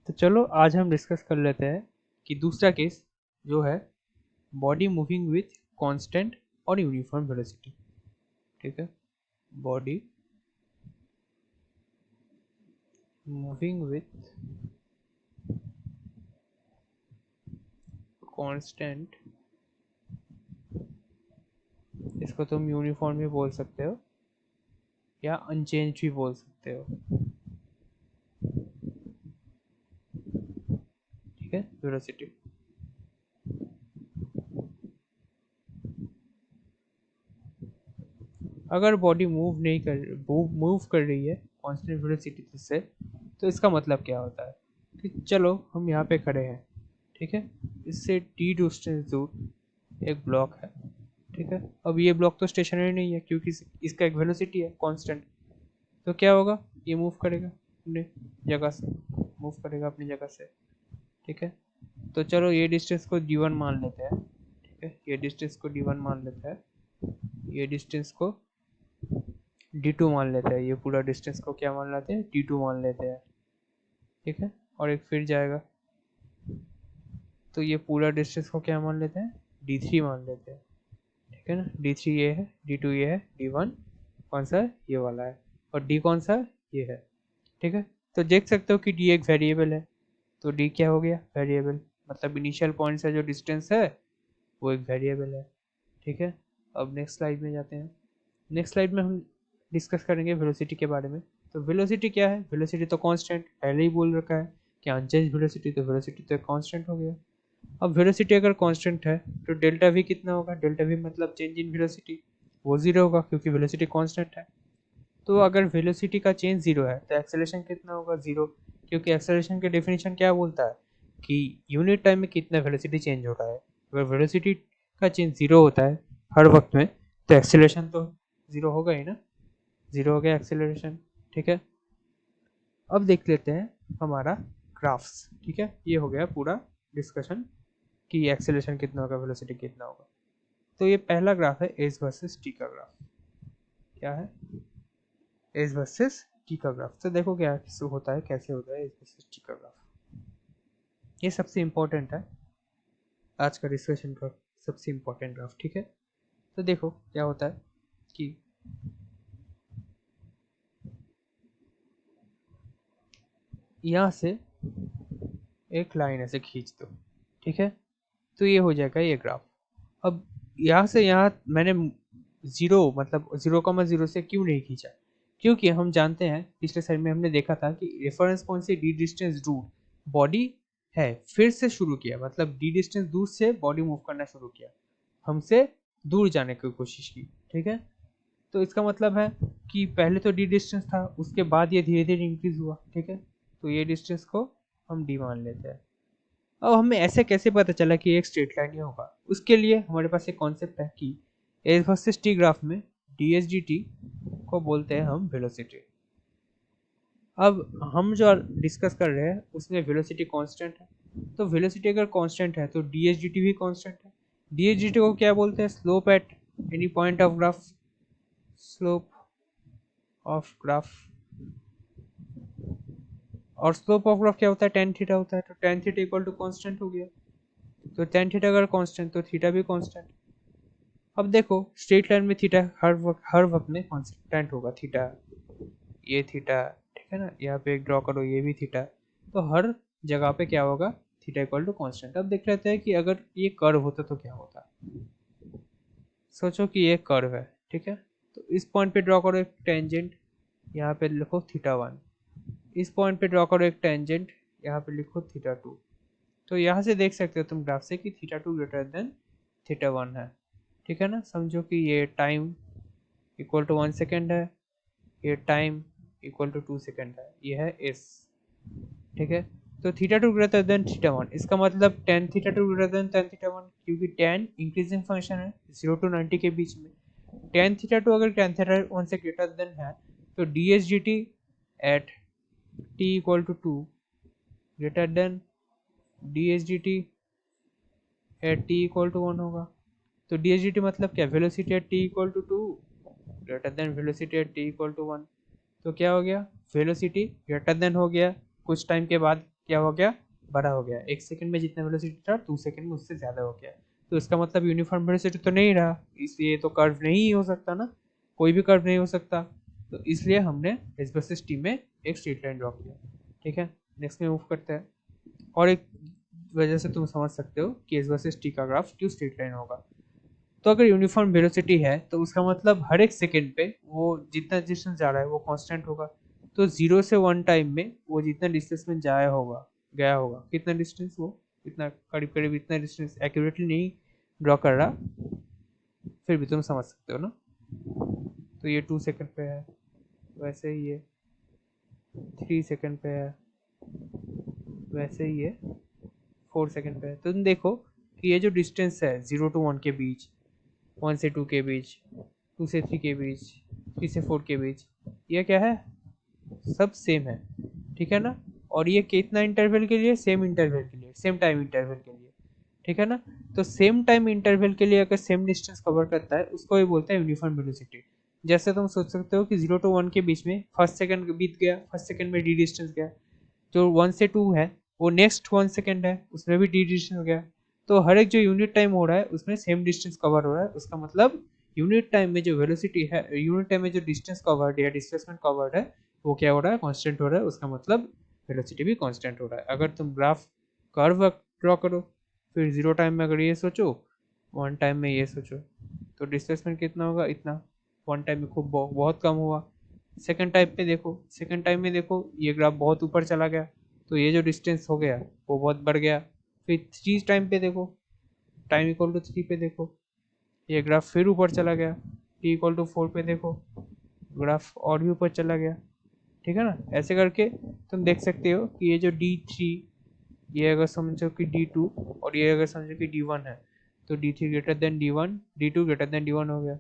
तो चलो आज हम डिस्कस कर लेते हैं कि दूसरा केस जो है बॉडी मूविंग विथ कांस्टेंट और यूनिफॉर्म वेलोसिटी। ठीक है, बॉडी मूविंग विथ कांस्टेंट, इसको तुम यूनिफॉर्म भी बोल सकते हो या अनचेंज भी बोल सकते हो। ठीक है, वेलोसिटी। अगर बॉडी मूव कर रही है कांस्टेंट वेलोसिटी से, तो इसका मतलब क्या होता है कि चलो हम यहाँ पे खड़े हैं। ठीक है, इससे टी डिस्टेंस दूर एक ब्लॉक है। ठीक है, अब ये ब्लॉक तो स्टेशनरी नहीं है क्योंकि इसका एक वेलोसिटी है कांस्टेंट। तो क्या होगा, ये मूव करेगा अपनी जगह से, मूव करेगा अपनी जगह से। ठीक है, तो चलो ये डिस्टेंस को d1 मान लेते हैं। ठीक है, ये डिस्टेंस को d1 मान लेते हैं, ये डिस्टेंस को d2 मान लेते हैं, ये पूरा डिस्टेंस को क्या मान लेते हैं, d2 मान लेते हैं। ठीक है, और एक फिर जाएगा, तो ये पूरा डिस्टेंस को क्या मान लेते हैं, d3 मान लेते हैं। ठीक है ना, d3 ये है, d2 ये है, d1 कौन सा है, ये वाला है, और d कौन सा है, ये है। ठीक है, तो देख सकते हो कि d एक वेरिएबल है, तो d क्या हो गया, वेरिएबल, मतलब इनिशियल पॉइंट से जो डिस्टेंस है वो एक वेरिएबल है। ठीक है, अब नेक्स्ट स्लाइड में जाते हैं। नेक्स्ट स्लाइड में हम डिस्कस करेंगे वेलोसिटी के बारे में। तो वेलोसिटी क्या है, वेलोसिटी तो कांस्टेंट पहले ही बोल रखा है कि अनचेंज वेलोसिटी, तो वेलोसिटी तो कांस्टेंट हो गया। अब वेलोसिटी अगर कांस्टेंट है तो डेल्टा वी कितना होगा, डेल्टा वी मतलब चेंज इन वेलोसिटी, वो जीरो होगा क्योंकि वेलोसिटी कांस्टेंट है। तो अगर वेलोसिटी का चेंज जीरो है तो एक्सेलरेशन कितना होगा, जीरो, क्योंकि एक्सेलरेशन के डेफिनेशन क्या बोलता है कि यूनिट टाइम में कितना वेलोसिटी चेंज हो रहा है। अगर वेलोसिटी का चेंज जीरो होता है हर वक्त में, तो एक्सेलरेशन तो जीरो होगा ही ना, जीरो हो गया एक्सेलरेशन। ठीक है, अब देख लेते हैं हमारा ग्राफ्स। ठीक है, ये हो गया पूरा डिस्कशन कि एक्सेलरेशन कितना होगा, वेलोसिटी कितना होगा। तो ये पहला ग्राफ है एज वर्सेस टी का ग्राफ। क्या है, एज वर्सेस टी का ग्राफ। तो देखो क्या होता है, कैसे होता है एज वर्सेस टी का ग्राफ। ये सबसे इंपॉर्टेंट है आज का डिस्कशन का, सबसे इंपॉर्टेंट ग्राफ। ठीक है, तो देखो क्या होता है कि यहाँ से एक लाइन ऐसे खींच दो। ठीक है, तो ये हो जाएगा ये ग्राफ। अब यहाँ से यहाँ मैंने जीरो मतलब 0,0 से क्यों नहीं खींचा, क्योंकि हम जानते हैं पिछले साइड में हमने देखा था कि रेफरेंस पॉइंट से डी डिस्टेंस दूर बॉडी है, फिर से शुरू किया, मतलब डी डिस्टेंस दूर से बॉडी मूव करना शुरू किया, हमसे दूर जाने की कोशिश की। ठीक है, तो इसका मतलब है कि पहले तो डी डिस्टेंस था, उसके बाद ये धीरे धीरे इंक्रीज हुआ। ठीक है, तो ये डिस्टेंस को हम डी मान लेते हैं। अब हमें ऐसे कैसे पता चला कि एक स्ट्रेट लाइन ही होगा, उसके लिए हमारे पास एक कॉन्सेप्ट है कि एज वर्सेस टी ग्राफ में डी एस डी टी को बोलते हैं हम वेलोसिटी। अब हम जो डिस्कस कर रहे हैं उसमें वेलोसिटी कांस्टेंट है, तो वेलोसिटी अगर कांस्टेंट है तो डी एस डी टी भी कांस्टेंट है। डी एस डी टी को क्या बोलते हैं, slope at any point of graph, slope of graph. और स्लोप ऑफ ग्राफ क्या होता है, टेन थीटा होता है, तो tan theta equal to constant हो गया। तो टेन थीटा अगर कांस्टेंट तो थीटा भी कांस्टेंट। अब देखो स्ट्रेट लाइन में थीटा हर वक्त में कांस्टेंट होगा, थीटा, ये थीटा। ठीक है ना, यहाँ पे एक ड्रॉ करो, ये भी थीटा, तो हर जगह पे क्या होगा, थीटा इक्वल टू कांस्टेंट। अब देख लेते हैं कि अगर ये कर्व होता तो क्या होता। सोचो कि ये कर्व है। ठीक है, तो इस पॉइंट पे ड्रॉ करो एक टेंजेंट, यहाँ पे लिखो थीटा वन। इस पॉइंट पे ड्रॉ करो एक टेंजेंट, यहाँ पे लिखो थीटा टू। तो यहाँ से देख सकते हो तुम ग्राफ से कि theta two greater than theta one है। ठीक है ना, समझो कि ये टाइम इक्वल टू 1 सेकेंड है, ये टाइम इक्वल टू 2 सेकेंड है, ये है एस। ठीक है, तो theta two greater than theta one, इसका मतलब tan theta two greater than tan theta one, क्योंकि टेन इंक्रीजिंग फंक्शन है 0 to 90 के बीच में। टेन थीटा टू अगर टेन थीटा वन से ग्रेटर देन है तो D S D T at T equal to two greater than D S D T at T equal to one होगा। तो डी एस डी टी मतलब क्या, velocity at T equal to two greater than velocity at T equal to one. तो क्या हो गया, velocity greater than हो गया कुछ टाइम के बाद क्या हो गया, बड़ा हो गया। 1 सेकंड में जितना वेलोसिटी था 2 सेकंड में उससे ज़्यादा हो गया। तो इसका मतलब यूनिफॉर्म वेलोसिटी तो नहीं रहा, इसलिए तो कर्व नहीं हो सकता ना, कोई भी कर्व नहीं हो सकता। तो इसलिए हमने एस वर्सेस टी में एक स्ट्रेट लाइन ड्रॉ किया। ठीक है, नेक्स्ट में मूव करते हैं। और एक वजह से तुम समझ सकते हो कि एस वर्सेस टी का ग्राफ क्यों स्ट्रेट लाइन होगा। तो अगर यूनिफॉर्म वेलोसिटी है तो उसका मतलब हर एक सेकेंड पे वो जितना डिस्टेंस जा रहा है वो कांस्टेंट होगा। तो 0 से 1 टाइम में वो जितना डिस्प्लेसमेंट गया होगा कितना डिस्टेंस, वो इतना करीब करीब इतना डिस्टेंस, एक्यूरेटली नहीं ड्रॉ कर रहा, फिर भी तुम समझ सकते हो ना। तो ये 2 सेकंड पे है, वैसे ही ये 3 सेकंड पे है, वैसे ही ये 4 सेकंड पे है। तो तुम देखो कि ये जो डिस्टेंस है 0 to 1 के बीच, 1 से 2 के बीच, 2 से 3 के बीच, 3 से 4 के बीच, ये क्या है, सब सेम है। ठीक है ना। और ये कितना इंटरवल के लिए, सेम इंटरवल के लिए, सेम टाइम इंटरवल के लिए। ठीक है ना। तो सेम टाइम इंटरवल के लिए अगर सेम डिस्टेंस कवर करता है उसको ही बोलते हैं यूनिफॉर्म वेलोसिटी। जैसे तुम सोच सकते हो कि 0 to 1 के बीच में फर्स्ट सेकंड बीत गया, फर्स्ट सेकंड में डी डिस्टेंस गया। जो 1 से 2 है वो नेक्स्ट 1 सेकंड है, उसमें भी डी डिस्टेंस गया। तो हर एक जो यूनिट टाइम हो रहा है उसमें सेम डिस्टेंस कवर हो रहा है। उसका मतलब यूनिट टाइम में जो वेलोसिटी है, यूनिट टाइम में जो डिस्टेंस कवर्ड या डिस्प्लेसमेंट कवर्ड है वो क्या हो रहा है, कांस्टेंट हो रहा है। उसका मतलब वेलोसिटी भी कांस्टेंट हो रहा है। अगर तुम ग्राफ कर्व ड्रॉ करो, फिर 0 टाइम में अगर ये सोचो, 1 टाइम में ये सोचो, तो डिस्प्लेसमेंट कितना होगा, इतना। 1 टाइम में खूब बहुत कम हुआ। सेकंड टाइम पे देखो, सेकंड टाइम में देखो ये ग्राफ बहुत ऊपर चला गया, तो ये जो डिस्टेंस हो गया वो बहुत बढ़ गया। फिर 3 टाइम पे देखो, टाइम इक्वल टू 3 पे देखो, ये ग्राफ फिर ऊपर चला गया। t=4 पे देखो, ग्राफ और भी ऊपर चला गया। ठीक है ना। ऐसे करके तुम देख सकते हो कि ये जो d3, ये अगर समझो कि d2, और ये अगर समझो कि d1 है, तो d3 greater than d1, d2 greater than d1 हो गया।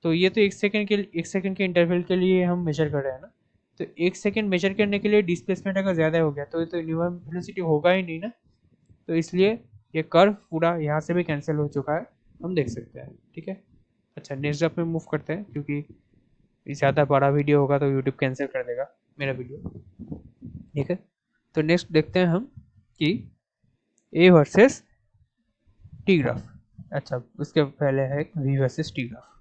तो ये तो 1 सेकंड के इंटरवल के लिए हम मेजर कर रहे हैं ना। तो 1 सेकंड मेजर करने के लिए डिस्प्लेसमेंट अगर ज़्यादा हो गया तो ये तो यूनिफॉर्म वेलोसिटी होगा ही नहीं ना। तो इसलिए ये कर्व पूरा यहाँ से भी कैंसिल हो चुका है, हम देख सकते हैं। ठीक है। अच्छा, नेक्स्ट स्टेप में मूव करते हैं, क्योंकि ज़्यादा बड़ा वीडियो होगा तो यूट्यूब कैंसिल कर देगा मेरा वीडियो। ठीक है। तो नेक्स्ट देखते हैं हम कि ए वर्सेस टी ग्राफ। अच्छा, उसके पहले है वी वर्सेस टी ग्राफ।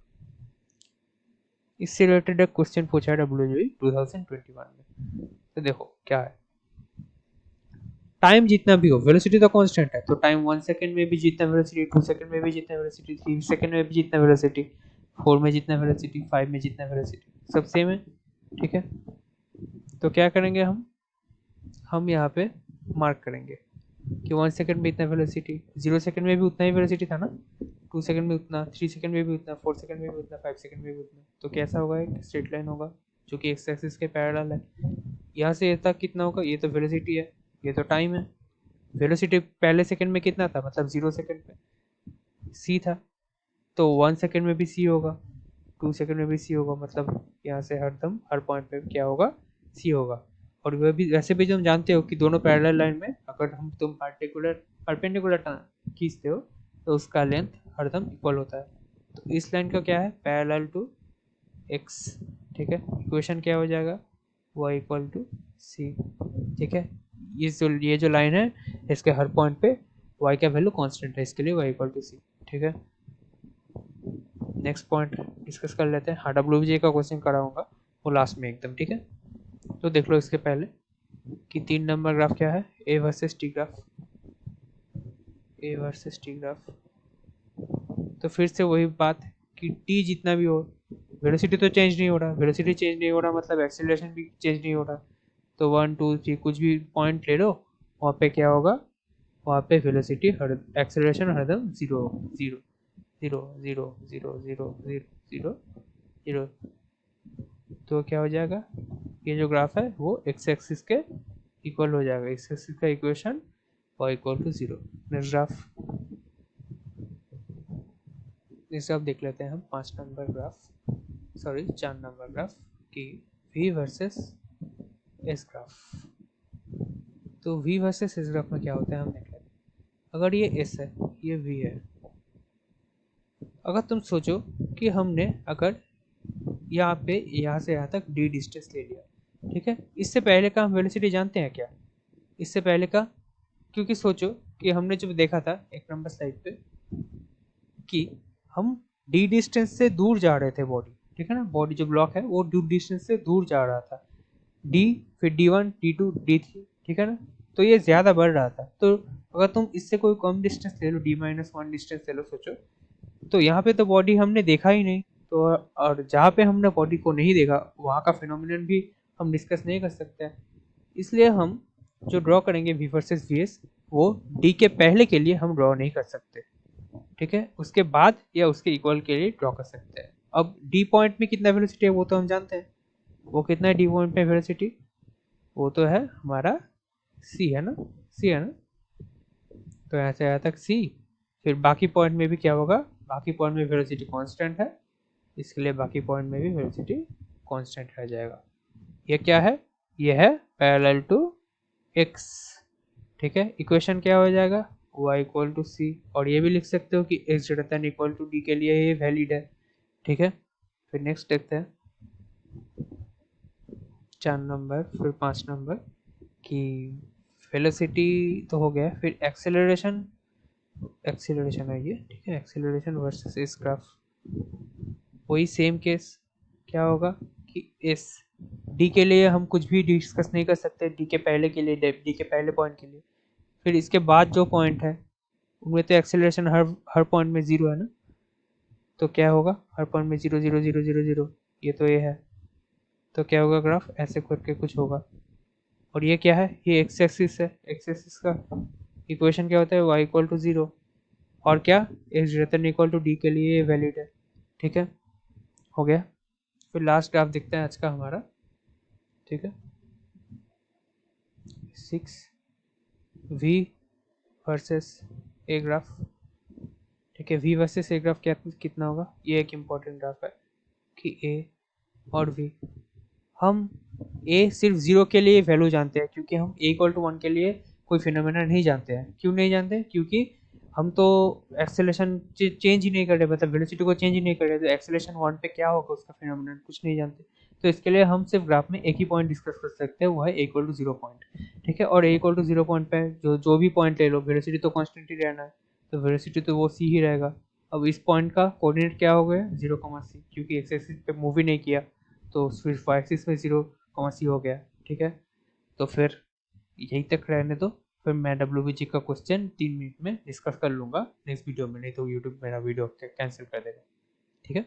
इससे रिलेटेड एक क्वेश्चन पूछा है WJE 2021 में। तो देखो क्या है, टाइम जितना भी हो वेलोसिटी तो कांस्टेंट है। तो टाइम 1 सेकंड में भी जितना वेलोसिटी, 2 सेकंड में भी जितना वेलोसिटी, 3 सेकंड में भी जितना वेलोसिटी, 4 में जितना वेलोसिटी, 5 में जितना वेलोसिटी, सब सेम है। ठीक है। तो क्या करेंगे हम यहाँ पे मार्क करेंगे कि 1 सेकंड में इतना वेलोसिटी, 0 सेकंड में भी उतना ही वेलोसिटी था ना, 2 सेकंड में उतना, 3 सेकंड में भी उतना, 4 सेकंड में भी उतना, 5 सेकंड में भी उतना। तो कैसा होगा, एक स्ट्रेट लाइन होगा जो कि एक्स एक्सिस के पैरेलल है। यहाँ से ये तक कितना होगा, ये तो वेलोसिटी है, ये तो टाइम है। वेलोसिटी पहले सेकंड में कितना था, मतलब 0 सेकंड पे c था, तो 1 सेकंड में भी c होगा, 2 सेकंड में भी c होगा, मतलब यहाँ से हरदम हर पॉइंट पे क्या होगा, c होगा। और वह भी वैसे भी तुम जानते हो कि दोनों पैरेलल लाइन में अगर तुम परपेंडिकुलर खींचते हो तो उसका लेंथ हरदम इक्वल होता है। तो इस लाइन का क्या है, पैरेलल टू x। ठीक है। इक्वेशन क्या हो जाएगा, y=c। ठीक है। ये जो लाइन है इसके हर पॉइंट पे y का वैल्यू कांस्टेंट है, इसके लिए y=c। ठीक है। नेक्स्ट पॉइंट डिस्कस कर लेते हैं। हाँ, WBJ का क्वेश्चन कराऊंगा वो लास्ट में एकदम। ठीक है। तो देख लो इसके पहले कि 3 नंबर ग्राफ क्या है, A versus T graph. A versus T graph, तो फिर से वही बात कि टी जितना भी हो, वेलोसिटी तो चेंज नहीं हो रहा, वेलोसिटी चेंज नहीं हो रहा मतलब एक्सेलरेशन भी चेंज नहीं हो रहा। तो 1 2 3 कुछ भी पॉइंट ले लो, वहाँ पे क्या होगा, वहाँ पे वेलोसिटी एक्सेलरेशन हरदम zero zero zero zero zero zero zero zero zero. तो क्या हो जाएगा, ये जो ग्राफ है वो एक्स एक्सिस के इक्वल हो जाएगा। एक्स एक्सिस का इक्वेशन y=0। नेक्स्ट ग्राफ, इसे अब देख लेते हैं हम 5 number graph, sorry 4 number graph की v वर्सेस एस ग्राफ। तो v वर्सेस एस ग्राफ में क्या होता है हम देख लेते हैं। अगर ये s है, ये v है, अगर तुम सोचो कि हमने अगर यहाँ से यहाँ तक d डिस्टेंस ले लिया, ठीक है, इससे पहले का हम वेलोसिटी जानते हैं क्या, इससे पहले का, क्योंकि सोचो कि हमने जब देखा था 1 नंबर स्लाइड पे कि हम डी डिस्टेंस से दूर जा रहे थे बॉडी, ठीक है ना, बॉडी जो ब्लॉक है वो डी डिस्टेंस से दूर जा रहा था, डी फिर D1 D2 D3, ठीक है ना, तो ये ज़्यादा बढ़ रहा था। तो अगर तुम इससे कोई कम डिस्टेंस ले लो, D-1 डिस्टेंस ले लो, सोचो तो यहाँ पे तो बॉडी हमने देखा ही नहीं, तो और जहाँ पे हमने बॉडी को नहीं देखा वहाँ का फिनोमिनन भी हम डिस्कस नहीं कर सकते हैं। इसलिए हम जो ड्रॉ करेंगे V वर्सेस VS, वो D के पहले के लिए हम ड्रॉ नहीं कर सकते, ठीक है, उसके बाद या उसके इक्वल के लिए ड्रॉ कर सकते हैं। अब D पॉइंट में कितना वेलोसिटी है वो तो हम जानते हैं, वो कितना है D पॉइंट में वेलोसिटी, वो तो है हमारा C है ना, C है ना, तो यहाँ से यहाँ तक C, फिर बाकी पॉइंट में भी क्या होगा, बाकी पॉइंट में वेलोसिटी कांस्टेंट है, इसके लिए बाकी पॉइंट में भी वेलोसिटी कांस्टेंट रह जाएगा। ये क्या है, ये है पैरेलल टू x, ठीक है, इक्वेशन क्या हो जाएगा, y इक्वल टू c, और ये भी लिख सकते हो कि x greater than equal to d के लिए ये वैलिड है, ठीक है। फिर नेक्स्ट देखते हैं 4 नंबर, फिर 5 नंबर कि वेलोसिटी तो हो गया, फिर एक्सेलरेशन, एक्सेलरेशन है ये, ठीक है, एक्सेलरेशन वर्सेस इस ग्राफ, वही सेम केस क्या होगा कि इस डी के लिए हम कुछ भी डिस्कस नहीं कर सकते, डी के पहले के लिए, डी के पहले पॉइंट के लिए, फिर इसके बाद जो पॉइंट है उनमें तो एक्सेलरेशन हर पॉइंट में जीरो है ना, तो क्या होगा हर पॉइंट में zero zero zero zero zero, ये तो ये है, तो क्या होगा ग्राफ ऐसे करके कुछ होगा। और ये क्या है, ये एक्स एक्सिस है, एक्स एक्सिस का इक्वेशन क्या होता है, y इक्वल टू 0, और क्या X greater than equal to D के लिए ये वैलिड है, ठीक है, हो गया। फिर लास्ट ग्राफ देखते हैं आज का हमारा, ठीक है, 6 v वर्सेस ए ग्राफ, ठीक है, v वर्सेस ए ग्राफ क्या कितना होगा, ये एक इम्पॉर्टेंट ग्राफ है कि a और v, हम a सिर्फ 0 के लिए वैल्यू जानते हैं, क्योंकि हम a इक्वल टू 1 के लिए कोई फिनोमेना नहीं जानते हैं। क्यों नहीं जानते, क्योंकि हम तो एक्सेलेरेशन चेंज ही नहीं कर रहे, मतलब वेलोसिटी को चेंज ही नहीं कर रहे, तो एक्सेलेरेशन 1 पे क्या होगा उसका फिनोमेना कुछ नहीं जानते। तो इसके लिए हम सिर्फ ग्राफ में एक ही पॉइंट डिस्कस कर सकते हैं, वो है a इक्वल टू 0 पॉइंट, ठीक है, और a इक्वल टू 0 पॉइंट पे जो भी पॉइंट ले लो वेलोसिटी तो कॉन्स्टेंट ही रहना है, तो वेलोसिटी तो वो c ही रहेगा। अब इस पॉइंट का कोऑर्डिनेट क्या हो गया 0, c, क्योंकि एक्स एक्सिस पे मूव ही नहीं किया, तो फिर वाई एक्सिस में 0, c हो गया, ठीक है। तो फिर यहीं तक रहने दो, फिर मैं WBG का क्वेश्चन 3 मिनट में डिस्कस कर लूँगा नेक्स्ट वीडियो में, नहीं तो यूट्यूब मेरा वीडियो कैंसिल कर देगा, ठीक है।